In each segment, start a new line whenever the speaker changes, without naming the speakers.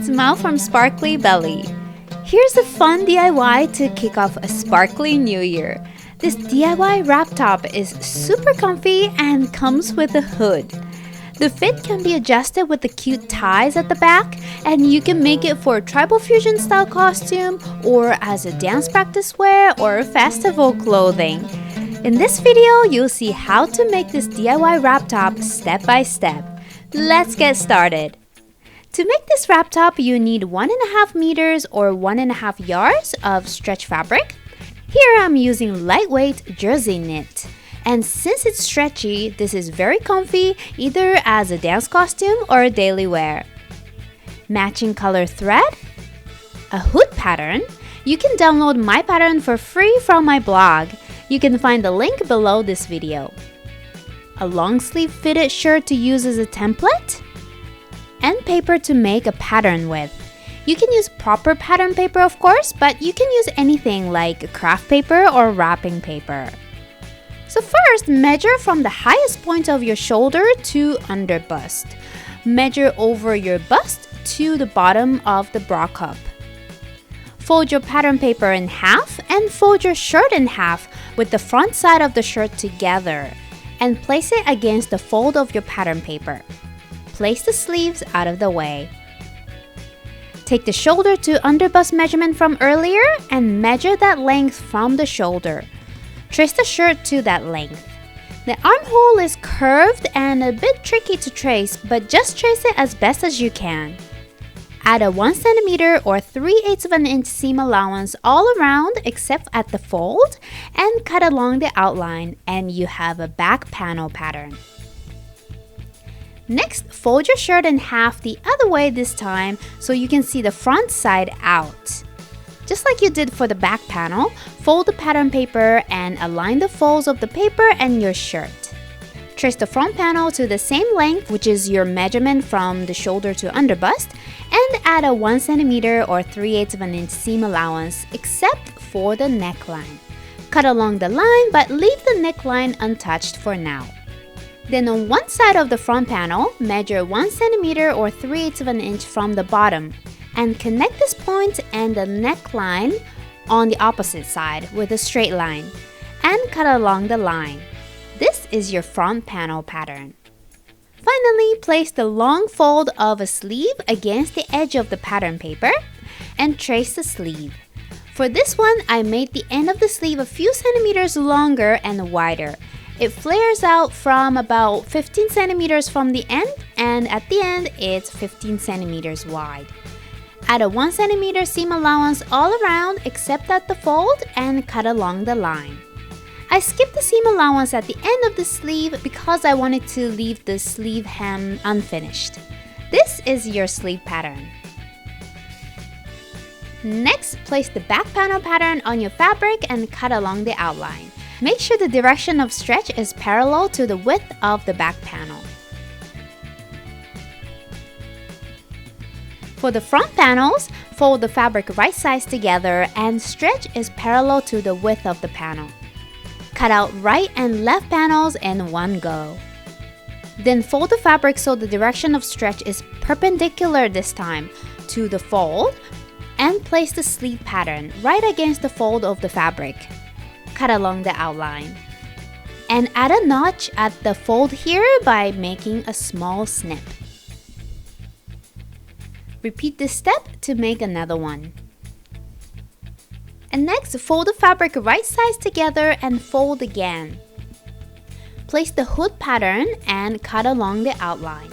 it's Mao from Sparkly Belly. Here's a fun DIY to kick off a sparkly new year. This DIY wrap top is super comfy and comes with a hood. The fit can be adjusted with the cute ties at the back, and you can make it for a tribal fusion style costume or as a dance practice wear or festival clothing. In this video, you'll see how to make this DIY wrap top step by step. Let's get started. To make this wrap top, you need 1.5 meters or 1.5 yards of stretch fabric. Here I'm using lightweight jersey knit. And since it's stretchy, this is very comfy either as a dance costume or a daily wear. Matching color thread, a hood pattern. You can download my pattern for free from my blog. You can find the link below this video. A long sleeve fitted shirt to use as a template, and paper to make a pattern with. You can use proper pattern paper, of course, but you can use anything like craft paper or wrapping paper. So first, measure from the highest point of your shoulder to under bust. Measure over your bust to the bottom of the bra cup. Fold your pattern paper in half and fold your shirt in half with the front side of the shirt together and place it against the fold of your pattern paper. Place the sleeves out of the way. Take the shoulder to under bust measurement from earlier and measure that length from the shoulder. Trace the shirt to that length. The armhole is curved and a bit tricky to trace, but just trace it as best as you can. Add a 1 cm or 3/8 of an inch seam allowance all around except at the fold and cut along the outline, and you have a back panel pattern. Next, fold your shirt in half the other way this time so you can see the front side out. Just like you did for the back panel, fold the pattern paper and align the folds of the paper and your shirt. Trace the front panel to the same length, which is your measurement from the shoulder to under bust, and add a 1 cm or 3/8 of an inch seam allowance except for the neckline. Cut along the line but leave the neckline untouched for now. Then on one side of the front panel, measure 1 cm or 3/8 of an inch from the bottom and connect this point and the neckline on the opposite side with a straight line and cut along the line. This is your front panel pattern. Finally, place the long fold of a sleeve against the edge of the pattern paper and trace the sleeve. For this one, I made the end of the sleeve a few centimeters longer and wider. It flares out from about 15 centimeters from the end, and at the end, it's 15 centimeters wide. Add a 1 cm seam allowance all around except at the fold and cut along the line. I skipped the seam allowance at the end of the sleeve because I wanted to leave the sleeve hem unfinished. This is your sleeve pattern. Next, place the back panel pattern on your fabric and cut along the outline. Make sure the direction of stretch is parallel to the width of the back panel. For the front panels, fold the fabric right sides together and stretch is parallel to the width of the panel. Cut out right and left panels in one go. Then fold the fabric so the direction of stretch is perpendicular this time to the fold and place the sleeve pattern right against the fold of the fabric. Cut along the outline. And add a notch at the fold here by making a small snip. Repeat this step to make another one. And next, fold the fabric right sides together and fold again. Place the hood pattern and cut along the outline.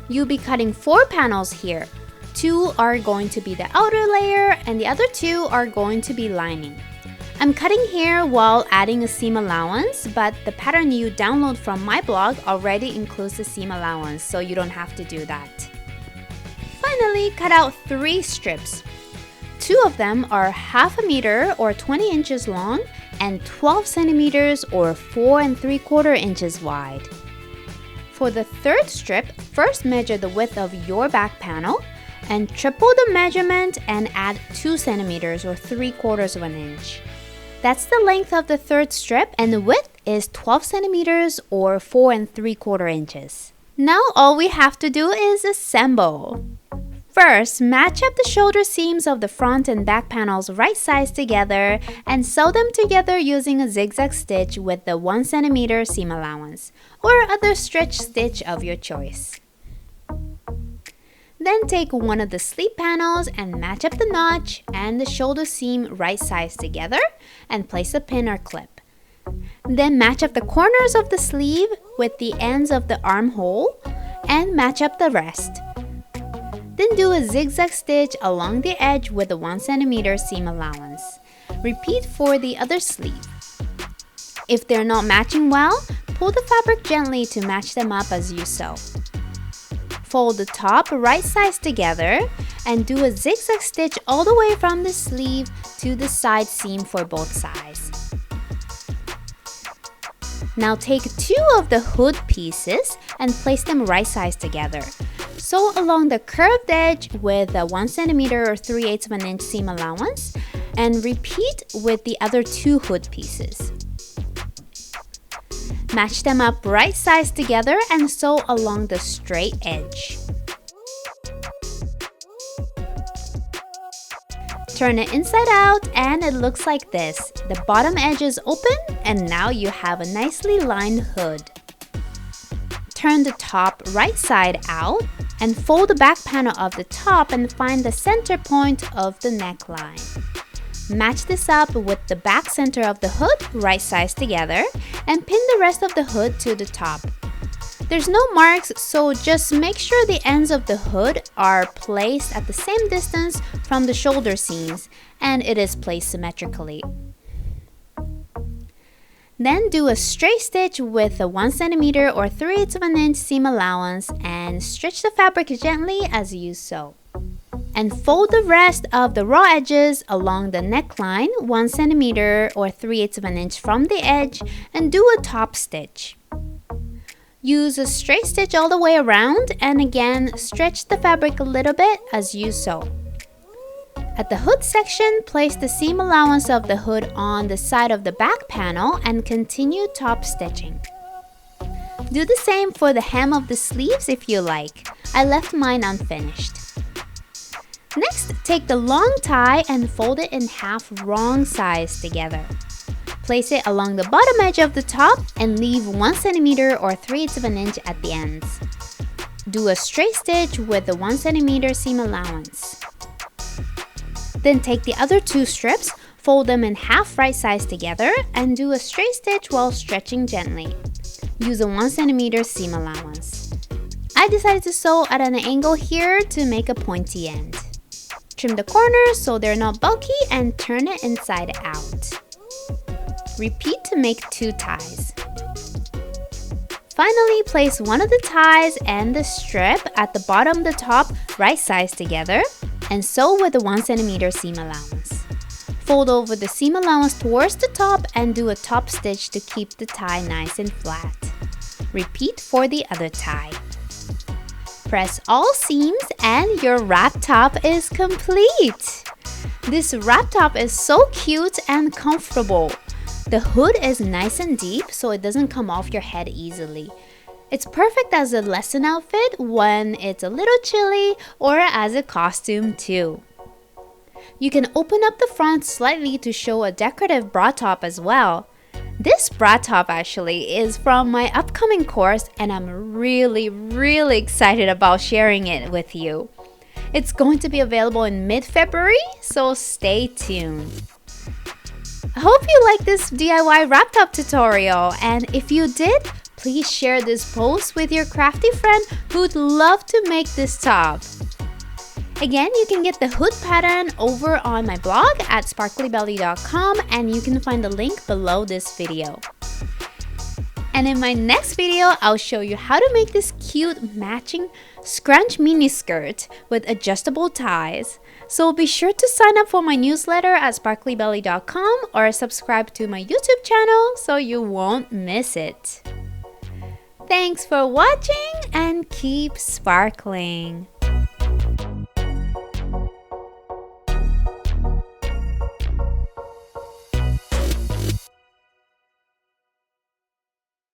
You'll be cutting 4 panels here. 2 are going to be the outer layer and the other 2 are going to be lining. I'm cutting here while adding a seam allowance, but the pattern you download from my blog already includes the seam allowance, so you don't have to do that. Finally, cut out 3 strips. 2 of them are 1/2 meter or 20 inches long and 12 centimeters or 4 3/4 inches wide. For the 3rd strip, first measure the width of your back panel and triple the measurement and add 2 centimeters or 3/4 of an inch. That's the length of the 3rd strip, and the width is 12 centimeters or 4 3/4 inches. Now all we have to do is assemble. First, match up the shoulder seams of the front and back panels right sides together and sew them together using a zigzag stitch with the 1 cm seam allowance or other stretch stitch of your choice. Then take one of the sleeve panels and match up the notch and the shoulder seam right sides together and place a pin or clip. Then match up the corners of the sleeve with the ends of the armhole and match up the rest. Then do a zigzag stitch along the edge with a 1 cm seam allowance. Repeat for the other sleeve. If they're not matching well, pull the fabric gently to match them up as you sew. Fold the top right sides together and do a zigzag stitch all the way from the sleeve to the side seam for both sides. Now take 2 of the hood pieces and place them right sides together. Sew along the curved edge with a 1 cm or 3/8 of an inch seam allowance and repeat with the other 2 hood pieces. Match them up right sides together and sew along the straight edge. Turn it inside out and it looks like this. The bottom edge is open and now you have a nicely lined hood. Turn the top right side out and fold the back panel of the top and find the center point of the neckline. Match this up with the back center of the hood right sides together and pin the rest of the hood to the top. There's no marks, so just make sure the ends of the hood are placed at the same distance from the shoulder seams and it is placed symmetrically. Then do a straight stitch with a 1 cm or 3/8 of an inch seam allowance and stretch the fabric gently as you sew. And fold the rest of the raw edges along the neckline 1 cm or 3/8 of an inch from the edge and do a top stitch. Use a straight stitch all the way around and again stretch the fabric a little bit as you sew. At the hood section, place the seam allowance of the hood on the side of the back panel and continue top stitching. Do the same for the hem of the sleeves if you like. I left mine unfinished. Next, take the long tie and fold it in half wrong sides together. Place it along the bottom edge of the top and leave 1 cm or 3/8 of an inch at the ends. Do a straight stitch with the 1 cm seam allowance. Then take the other 2 strips, fold them in half right sides together and do a straight stitch while stretching gently. Use a 1 cm seam allowance. I decided to sew at an angle here to make a pointy end. Trim the corners so they're not bulky and turn it inside out. Repeat to make 2 ties. Finally, place one of the ties and the strip at the bottom of the top right sides together and sew with the 1 cm seam allowance. Fold over the seam allowance towards the top and do a top stitch to keep the tie nice and flat. Repeat for the other tie. Press all seams and your wrap top is complete! This wrap top is so cute and comfortable. The hood is nice and deep so it doesn't come off your head easily. It's perfect as a lesson outfit when it's a little chilly or as a costume too. You can open up the front slightly to show a decorative bra top as well. This bra top actually is from my upcoming course and I'm really excited about sharing it with you. It's going to be available in mid-February, so stay tuned. I hope you liked this DIY wrap top tutorial, and if you did, please share this post with your crafty friend who'd love to make this top. Again, you can get the hood pattern over on my blog at sparklybelly.com and you can find the link below this video. And in my next video, I'll show you how to make this cute matching scrunch mini skirt with adjustable ties. So be sure to sign up for my newsletter at sparklybelly.com or subscribe to my YouTube channel so you won't miss it. Thanks for watching and keep sparkling!